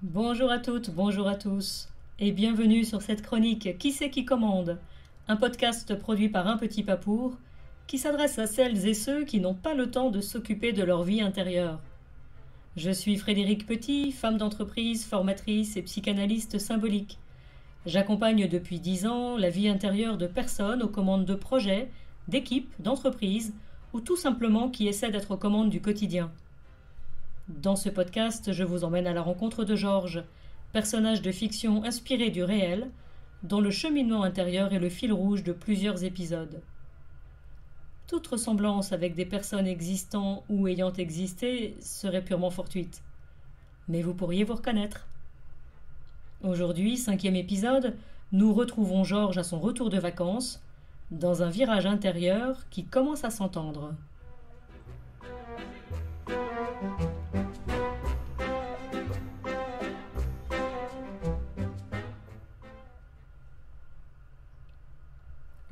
Bonjour à toutes, bonjour à tous, et bienvenue sur cette chronique Qui c'est qui commande, un podcast produit par un petit papour qui s'adresse à celles et ceux qui n'ont pas le temps de s'occuper de leur vie intérieure. Je suis Frédérique Petit, femme d'entreprise, formatrice et psychanalyste symbolique. J'accompagne depuis 10 ans la vie intérieure de personnes aux commandes de projets, d'équipes, d'entreprises ou tout simplement qui essaient d'être aux commandes du quotidien. Dans ce podcast, je vous emmène à la rencontre de Georges, personnage de fiction inspiré du réel, dont le cheminement intérieur est le fil rouge de plusieurs épisodes. Toute ressemblance avec des personnes existant ou ayant existé serait purement fortuite. Mais vous pourriez vous reconnaître. Aujourd'hui, 5e épisode, nous retrouvons Georges à son retour de vacances, dans un virage intérieur qui commence à s'entendre.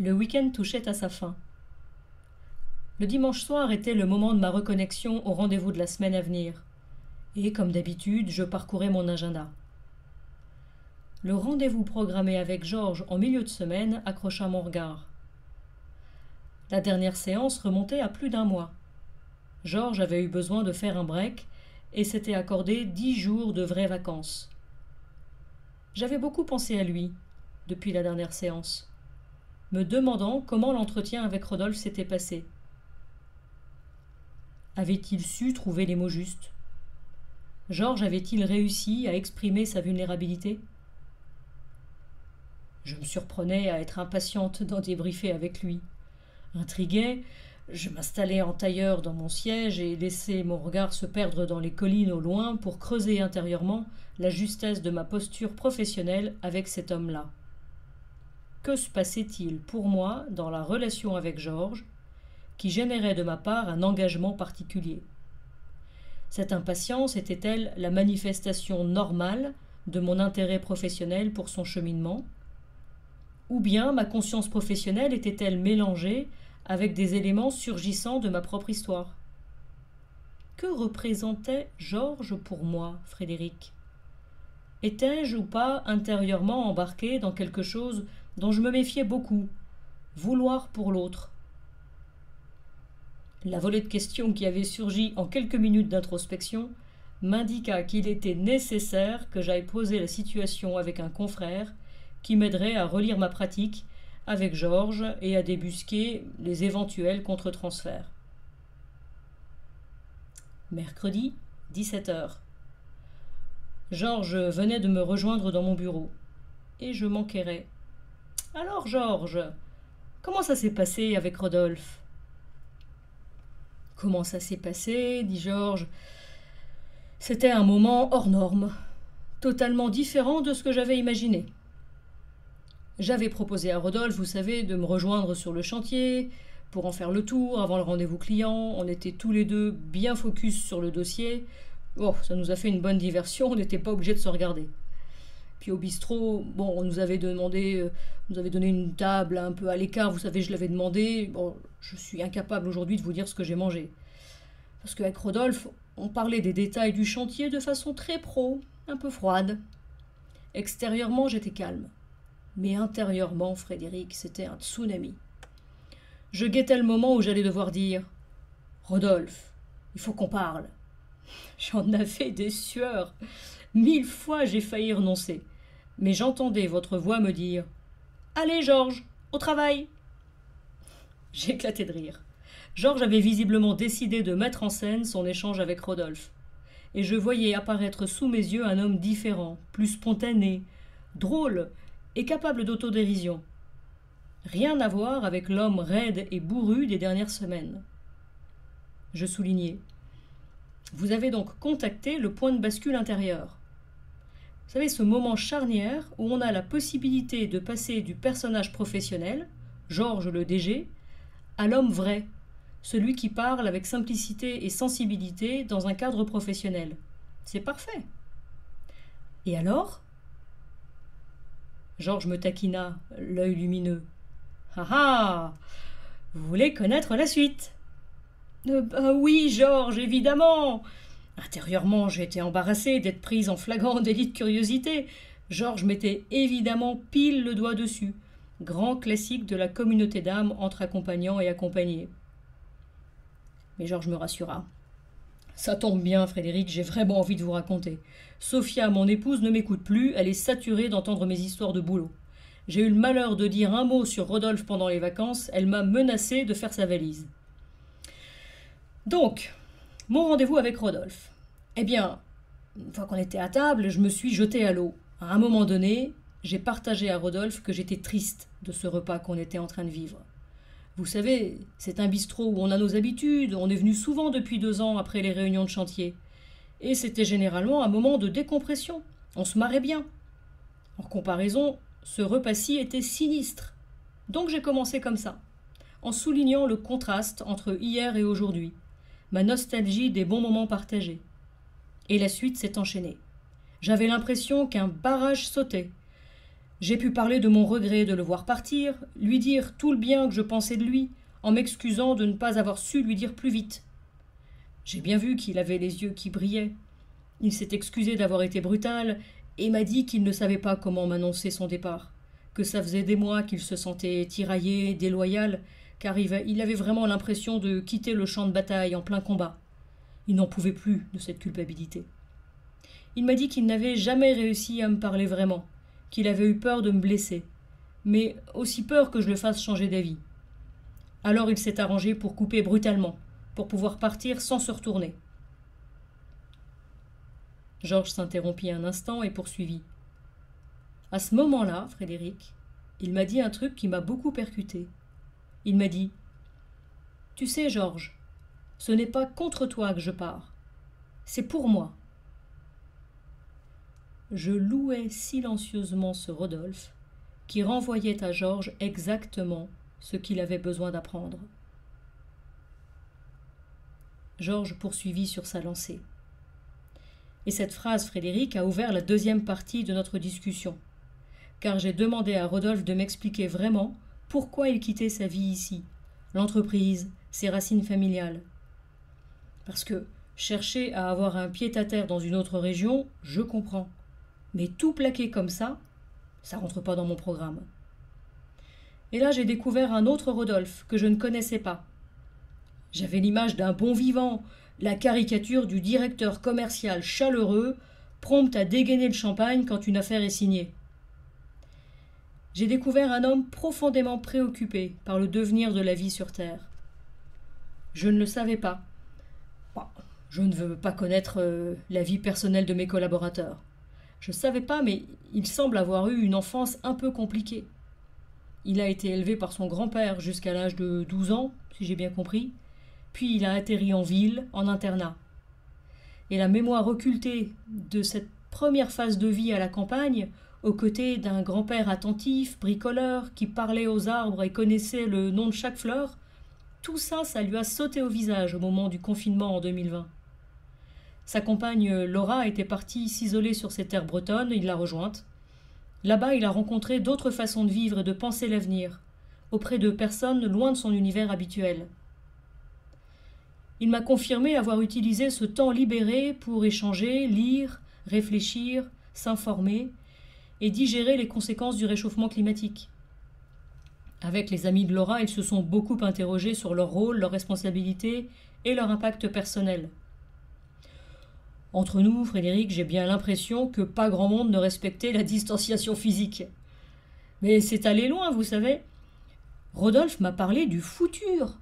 Le week-end touchait à sa fin. Le dimanche soir était le moment de ma reconnexion au rendez-vous de la semaine à venir. Et comme d'habitude, je parcourais mon agenda. Le rendez-vous programmé avec Georges en milieu de semaine accrocha mon regard. La dernière séance remontait à plus d'1 mois. Georges avait eu besoin de faire un break et s'était accordé 10 jours de vraies vacances. J'avais beaucoup pensé à lui depuis la dernière séance, me demandant comment l'entretien avec Rodolphe s'était passé. Avait-il su trouver les mots justes? Georges avait-il réussi à exprimer sa vulnérabilité? Je me surprenais à être impatiente d'en débriefer avec lui. Intriguée, je m'installais en tailleur dans mon siège et laissais mon regard se perdre dans les collines au loin pour creuser intérieurement la justesse de ma posture professionnelle avec cet homme-là. Que se passait-il pour moi dans la relation avec Georges, qui générait de ma part un engagement particulier? Cette impatience était-elle la manifestation normale de mon intérêt professionnel pour son cheminement? Ou bien ma conscience professionnelle était-elle mélangée avec des éléments surgissant de ma propre histoire? Que représentait Georges pour moi, Frédéric? Étais-je ou pas intérieurement embarqué dans quelque chose dont je me méfiais beaucoup, vouloir pour l'autre? La volée de questions qui avait surgi en quelques minutes d'introspection m'indiqua qu'il était nécessaire que j'aille poser la situation avec un confrère qui m'aiderait à relire ma pratique avec Georges et à débusquer les éventuels contre-transferts. Mercredi, 17h. Georges venait de me rejoindre dans mon bureau, et je m'enquérais. « Alors, Georges, comment ça s'est passé avec Rodolphe ?» « Comment ça s'est passé ?» dit Georges. « C'était un moment hors norme, totalement différent de ce que j'avais imaginé. J'avais proposé à Rodolphe, vous savez, de me rejoindre sur le chantier pour en faire le tour avant le rendez-vous client. On était tous les deux bien focus sur le dossier. Oh, ça nous a fait une bonne diversion, on n'était pas obligés de se regarder. Puis au bistrot, bon, on nous avait donné une table un peu à l'écart, vous savez, je l'avais demandé. Bon, je suis incapable aujourd'hui de vous dire ce que j'ai mangé. Parce qu'avec Rodolphe, on parlait des détails du chantier de façon très pro, un peu froide. Extérieurement, j'étais calme. Mais intérieurement, Frédéric, c'était un tsunami. Je guettais le moment où j'allais devoir dire « Rodolphe, il faut qu'on parle ». J'en avais des sueurs. 1000 fois j'ai failli renoncer. Mais j'entendais votre voix me dire « Allez, Georges, au travail !» J'éclatais de rire. Georges avait visiblement décidé de mettre en scène son échange avec Rodolphe. Et je voyais apparaître sous mes yeux un homme différent, plus spontané, drôle et capable d'autodérision. Rien à voir avec l'homme raide et bourru des dernières semaines. Je soulignais. Vous avez donc contacté le point de bascule intérieur. Vous savez, ce moment charnière où on a la possibilité de passer du personnage professionnel, Georges le DG, à l'homme vrai, celui qui parle avec simplicité et sensibilité dans un cadre professionnel. C'est parfait. Et alors ? Georges me taquina, l'œil lumineux. « Ah ah ! Vous voulez connaître la suite ?»« Oui, Georges, évidemment !» Intérieurement, j'étais embarrassée d'être prise en flagrant délit de curiosité. Georges mettait évidemment pile le doigt dessus. Grand classique de la communauté d'âme entre accompagnants et accompagnés. Mais Georges me rassura. Ça tombe bien, Frédéric, j'ai vraiment envie de vous raconter. Sophia, mon épouse, ne m'écoute plus, elle est saturée d'entendre mes histoires de boulot. J'ai eu le malheur de dire un mot sur Rodolphe pendant les vacances, elle m'a menacé de faire sa valise. Donc, mon rendez-vous avec Rodolphe. Eh bien, une fois qu'on était à table, je me suis jetée à l'eau. À un moment donné, j'ai partagé à Rodolphe que j'étais triste de ce repas qu'on était en train de vivre. Vous savez, c'est un bistrot où on a nos habitudes, on est venu souvent depuis 2 ans après les réunions de chantier. Et c'était généralement un moment de décompression, on se marrait bien. En comparaison, ce repas-ci était sinistre. Donc j'ai commencé comme ça, en soulignant le contraste entre hier et aujourd'hui, ma nostalgie des bons moments partagés. Et la suite s'est enchaînée. J'avais l'impression qu'un barrage sautait. J'ai pu parler de mon regret de le voir partir, lui dire tout le bien que je pensais de lui, en m'excusant de ne pas avoir su lui dire plus vite. J'ai bien vu qu'il avait les yeux qui brillaient. Il s'est excusé d'avoir été brutal et m'a dit qu'il ne savait pas comment m'annoncer son départ, que ça faisait des mois qu'il se sentait tiraillé, déloyal, car il avait vraiment l'impression de quitter le champ de bataille en plein combat. Il n'en pouvait plus de cette culpabilité. Il m'a dit qu'il n'avait jamais réussi à me parler vraiment, qu'il avait eu peur de me blesser, mais aussi peur que je le fasse changer d'avis. Alors il s'est arrangé pour couper brutalement, pour pouvoir partir sans se retourner. Georges s'interrompit un instant et poursuivit. À ce moment-là, Frédéric, il m'a dit un truc qui m'a beaucoup percuté. Il m'a dit « Tu sais, Georges, ce n'est pas contre toi que je pars, c'est pour moi. » Je louais silencieusement ce Rodolphe, qui renvoyait à Georges exactement ce qu'il avait besoin d'apprendre. Georges poursuivit sur sa lancée. Et cette phrase, Frédéric, a ouvert la deuxième partie de notre discussion, car j'ai demandé à Rodolphe de m'expliquer vraiment pourquoi il quittait sa vie ici, l'entreprise, ses racines familiales. Parce que chercher à avoir un pied-à-terre dans une autre région, je comprends. Mais tout plaquer comme ça rentre pas dans mon programme. Et là, j'ai découvert un autre Rodolphe que je ne connaissais pas. J'avais l'image d'un bon vivant, la caricature du directeur commercial chaleureux, prompt à dégainer le champagne quand une affaire est signée. J'ai découvert un homme profondément préoccupé par le devenir de la vie sur Terre. Je ne le savais pas. Je ne veux pas connaître la vie personnelle de mes collaborateurs. Je ne savais pas, mais il semble avoir eu une enfance un peu compliquée. Il a été élevé par son grand-père jusqu'à l'âge de 12 ans, si j'ai bien compris, puis il a atterri en ville, en internat. Et la mémoire occultée de cette première phase de vie à la campagne, aux côtés d'un grand-père attentif, bricoleur, qui parlait aux arbres et connaissait le nom de chaque fleur, tout ça, ça lui a sauté au visage au moment du confinement en 2020. Sa compagne Laura était partie s'isoler sur ses terres bretonnes, il l'a rejointe. Là-bas, il a rencontré d'autres façons de vivre et de penser l'avenir, auprès de personnes loin de son univers habituel. Il m'a confirmé avoir utilisé ce temps libéré pour échanger, lire, réfléchir, s'informer et digérer les conséquences du réchauffement climatique. Avec les amis de Laura, ils se sont beaucoup interrogés sur leur rôle, leurs responsabilités et leur impact personnel. Entre nous, Frédéric, j'ai bien l'impression que pas grand monde ne respectait la distanciation physique. Mais c'est allé loin, vous savez. Rodolphe m'a parlé du futur,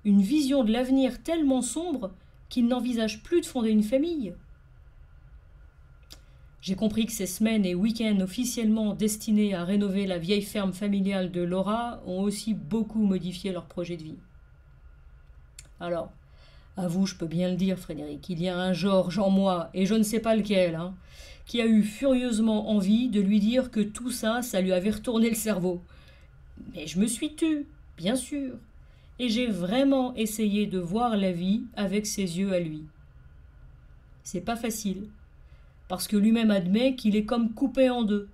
une vision de l'avenir tellement sombre qu'il n'envisage plus de fonder une famille. J'ai compris que ces semaines et week-ends officiellement destinés à rénover la vieille ferme familiale de Laura ont aussi beaucoup modifié leur projet de vie. Alors, à vous, je peux bien le dire, Frédéric, il y a un Georges en moi, et je ne sais pas lequel, qui a eu furieusement envie de lui dire que tout ça, ça lui avait retourné le cerveau. Mais je me suis tue, bien sûr, et j'ai vraiment essayé de voir la vie avec ses yeux à lui. C'est pas facile, parce que lui-même admet qu'il est comme coupé en deux.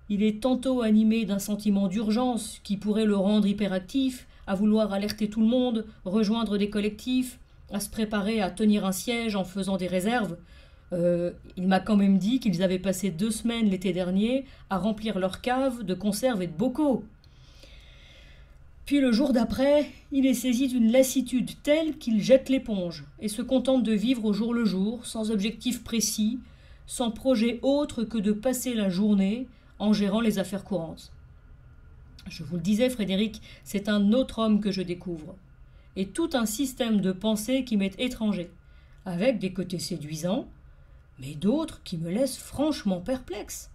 Il est tantôt animé d'un sentiment d'urgence qui pourrait le rendre hyperactif, à vouloir alerter tout le monde, rejoindre des collectifs, à se préparer à tenir un siège en faisant des réserves. Il m'a quand même dit qu'ils avaient passé 2 semaines l'été dernier à remplir leur cave de conserves et de bocaux. Puis le jour d'après, il est saisi d'une lassitude telle qu'il jette l'éponge et se contente de vivre au jour le jour, sans objectif précis, sans projet autre que de passer la journée en gérant les affaires courantes. Je vous le disais, Frédéric, c'est un autre homme que je découvre, et tout un système de pensée qui m'est étranger, avec des côtés séduisants, mais d'autres qui me laissent franchement perplexe.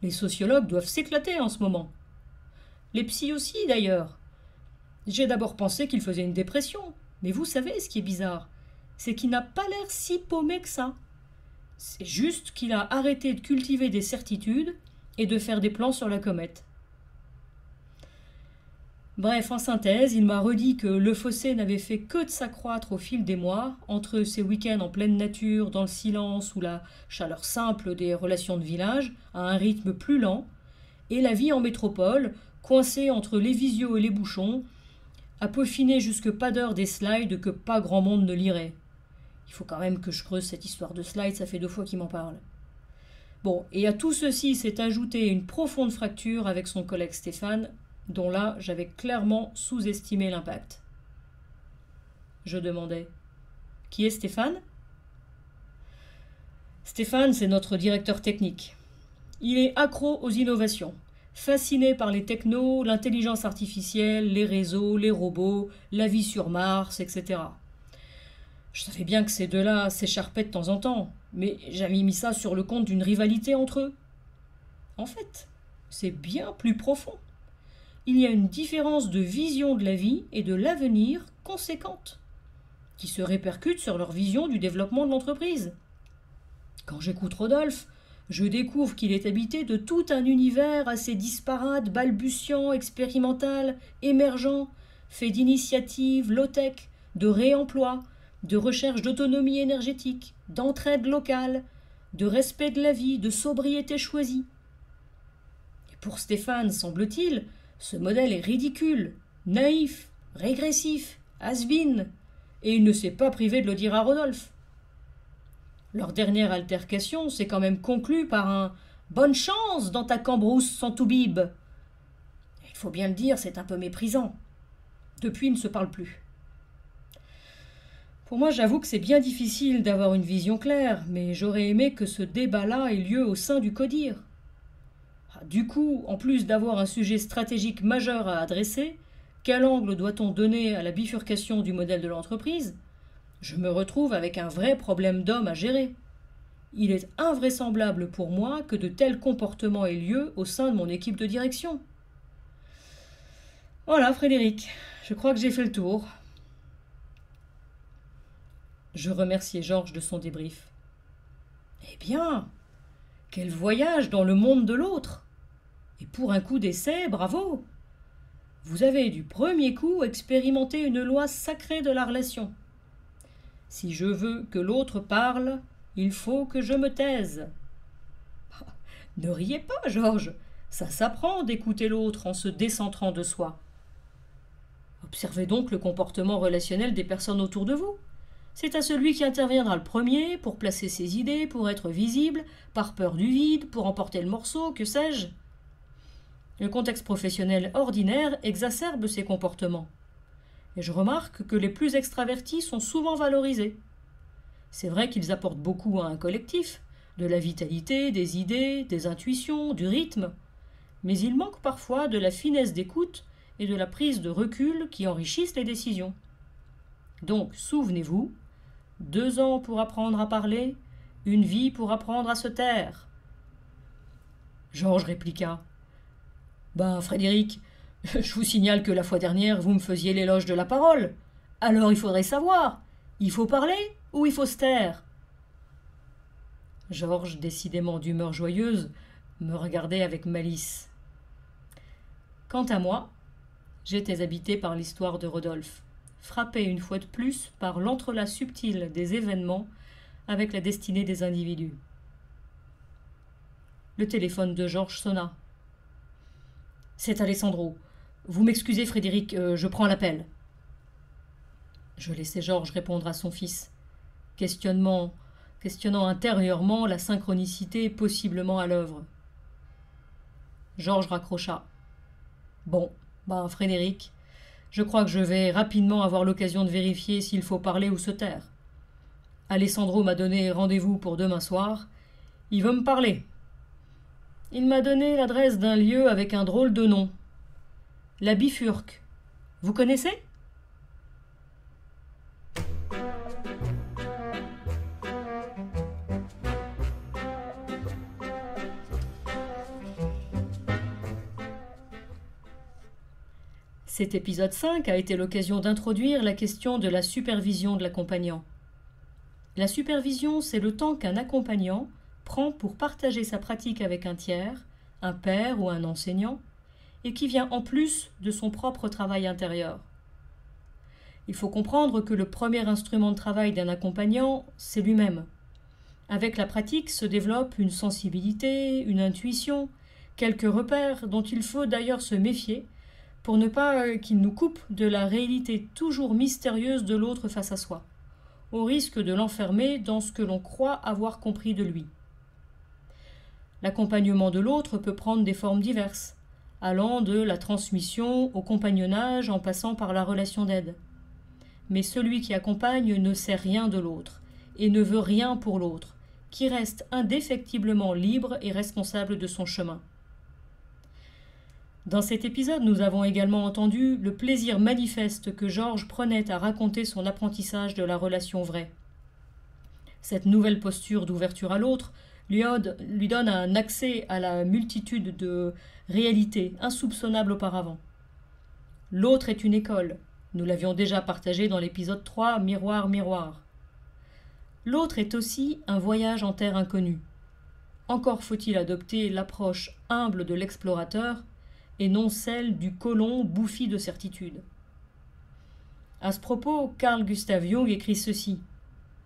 Les sociologues doivent s'éclater en ce moment. Les psys aussi, d'ailleurs. J'ai d'abord pensé qu'il faisait une dépression, mais vous savez ce qui est bizarre, c'est qu'il n'a pas l'air si paumé que ça. C'est juste qu'il a arrêté de cultiver des certitudes et de faire des plans sur la comète. Bref, en synthèse, il m'a redit que le fossé n'avait fait que de s'accroître au fil des mois, entre ses week-ends en pleine nature, dans le silence ou la chaleur simple des relations de village, à un rythme plus lent, et la vie en métropole, coincée entre les visios et les bouchons, à peaufiner jusque pas d'heure des slides que pas grand monde ne lirait. Il faut quand même que je creuse cette histoire de slides, ça fait 2 fois qu'il m'en parle. Bon, et à tout ceci s'est ajoutée une profonde fracture avec son collègue Stéphane, dont là j'avais clairement sous-estimé l'impact. Je demandais « Qui est Stéphane ?» Stéphane, c'est notre directeur technique. Il est accro aux innovations, fasciné par les technos, l'intelligence artificielle, les réseaux, les robots, la vie sur Mars, etc. Je savais bien que ces deux-là s'écharpaient de temps en temps, mais j'avais mis ça sur le compte d'une rivalité entre eux. En fait, c'est bien plus profond. Il y a une différence de vision de la vie et de l'avenir conséquente, qui se répercute sur leur vision du développement de l'entreprise. Quand j'écoute Rodolphe, je découvre qu'il est habité de tout un univers assez disparate, balbutiant, expérimental, émergent, fait d'initiatives low-tech, de réemploi, de recherche d'autonomie énergétique, d'entraide locale, de respect de la vie, de sobriété choisie. Et pour Stéphane, semble-t-il, ce modèle est ridicule, naïf, régressif, has-been, et il ne s'est pas privé de le dire à Rodolphe. Leur dernière altercation s'est quand même conclue par un « bonne chance dans ta cambrousse sans toubib ». Il faut bien le dire, c'est un peu méprisant. Depuis, ils ne se parlent plus. Pour moi, j'avoue que c'est bien difficile d'avoir une vision claire, mais j'aurais aimé que ce débat-là ait lieu au sein du CODIR. Du coup, en plus d'avoir un sujet stratégique majeur à adresser, quel angle doit-on donner à la bifurcation du modèle de l'entreprise ? Je me retrouve avec un vrai problème d'homme à gérer. Il est invraisemblable pour moi que de tels comportements aient lieu au sein de mon équipe de direction. Voilà, Frédéric, je crois que j'ai fait le tour. Je remerciai Georges de son débrief. Eh bien, quel voyage dans le monde de l'autre! Et pour un coup d'essai, bravo! Vous avez du premier coup expérimenté une loi sacrée de la relation. Si je veux que l'autre parle, il faut que je me taise. Ne riez pas, Georges, ça s'apprend d'écouter l'autre en se décentrant de soi. Observez donc le comportement relationnel des personnes autour de vous. C'est à celui qui interviendra le premier pour placer ses idées, pour être visible, par peur du vide, pour emporter le morceau, que sais-je. Le contexte professionnel ordinaire exacerbe ces comportements. Et je remarque que les plus extravertis sont souvent valorisés. C'est vrai qu'ils apportent beaucoup à un collectif, de la vitalité, des idées, des intuitions, du rythme, mais il manque parfois de la finesse d'écoute et de la prise de recul qui enrichissent les décisions. Donc, souvenez-vous, 2 ans pour apprendre à parler, une vie pour apprendre à se taire. Georges répliqua. Frédéric, je vous signale que la fois dernière, vous me faisiez l'éloge de la parole. Alors il faudrait savoir, il faut parler ou il faut se taire ? Georges, décidément d'humeur joyeuse, me regardait avec malice. Quant à moi, j'étais habité par l'histoire de Rodolphe, frappé une fois de plus par l'entrelac subtil des événements avec la destinée des individus. Le téléphone de Georges sonna. « C'est Alessandro. Vous m'excusez, Frédéric, je prends l'appel. » Je laissai Georges répondre à son fils, questionnant intérieurement la synchronicité possiblement à l'œuvre. Georges raccrocha. Bon, Frédéric, je crois que je vais rapidement avoir l'occasion de vérifier s'il faut parler ou se taire. Alessandro m'a donné rendez-vous pour demain soir. Il veut me parler. Il m'a donné l'adresse d'un lieu avec un drôle de nom. La Bifurque. Vous connaissez ? Cet épisode 5 a été l'occasion d'introduire la question de la supervision de l'accompagnant. La supervision, c'est le temps qu'un accompagnant prend pour partager sa pratique avec un tiers, un père ou un enseignant, et qui vient en plus de son propre travail intérieur. Il faut comprendre que le premier instrument de travail d'un accompagnant, c'est lui-même. Avec la pratique se développe une sensibilité, une intuition, quelques repères dont il faut d'ailleurs se méfier pour ne pas qu'ils nous coupent de la réalité toujours mystérieuse de l'autre face à soi, au risque de l'enfermer dans ce que l'on croit avoir compris de lui. L'accompagnement de l'autre peut prendre des formes diverses, allant de la transmission au compagnonnage en passant par la relation d'aide. Mais celui qui accompagne ne sait rien de l'autre et ne veut rien pour l'autre, qui reste indéfectiblement libre et responsable de son chemin. Dans cet épisode, nous avons également entendu le plaisir manifeste que Georges prenait à raconter son apprentissage de la relation vraie. Cette nouvelle posture d'ouverture à l'autre lui donne un accès à la multitude de réalités insoupçonnables auparavant. L'autre est une école. Nous l'avions déjà partagé dans l'épisode 3, Miroir, miroir. L'autre est aussi un voyage en terre inconnue. Encore faut-il adopter l'approche humble de l'explorateur et non celle du colon bouffi de certitude. À ce propos, Carl Gustav Jung écrit ceci.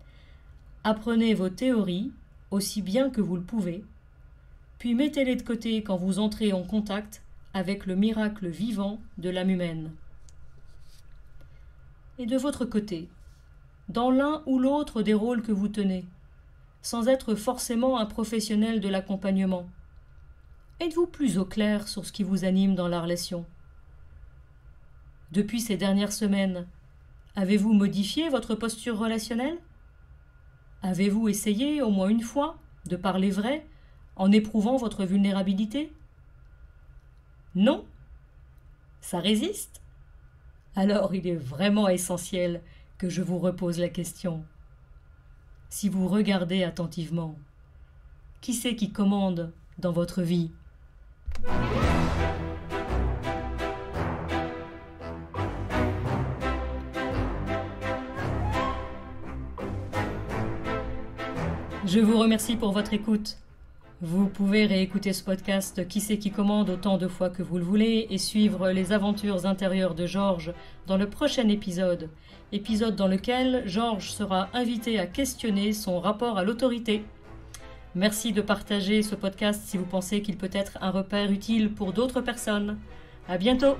« Apprenez vos théories aussi bien que vous le pouvez, puis mettez-les de côté quand vous entrez en contact avec le miracle vivant de l'âme humaine. » Et de votre côté, dans l'un ou l'autre des rôles que vous tenez, sans être forcément un professionnel de l'accompagnement, êtes-vous plus au clair sur ce qui vous anime dans la relation ? Depuis ces dernières semaines, avez-vous modifié votre posture relationnelle ? Avez-vous essayé, au moins une fois, de parler vrai en éprouvant votre vulnérabilité ? Non ? Ça résiste ? Alors il est vraiment essentiel que je vous repose la question. Si vous regardez attentivement, qui c'est qui commande dans votre vie ? Je vous remercie pour votre écoute. Vous pouvez réécouter ce podcast Qui c'est qui commande autant de fois que vous le voulez et suivre les aventures intérieures de Georges dans le prochain épisode dans lequel Georges sera invité à questionner son rapport à l'autorité. Merci de partager ce podcast si vous pensez qu'il peut être un repère utile pour d'autres personnes. À bientôt!